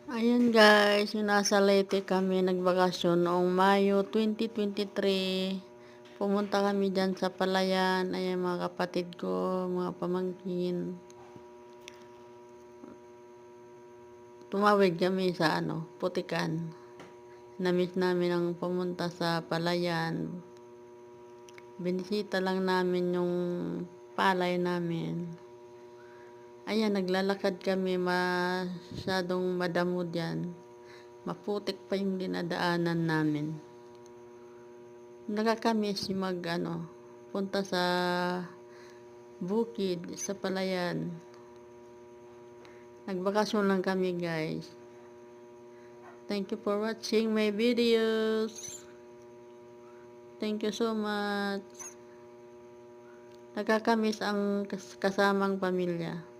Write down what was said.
Ayan guys, yung nasa Leyte kami nagbakasyon noong Mayo 2023. Pumunta kami dyan sa Palayan. Ayan mga kapatid ko, mga pamangkin. Tumawid kami sa Putikan. Namiss namin ang pumunta sa Palayan. Binisita lang namin yung palay namin. Ayan, naglalakad kami, masyadong madamo dyan. Maputik pa yung dinadaanan namin. Nakakamiss yung punta sa bukid, sa Palayan. Nagbakasyon lang kami guys. Thank you for watching my videos. Thank you so much. Nakakamiss ang kasamang pamilya.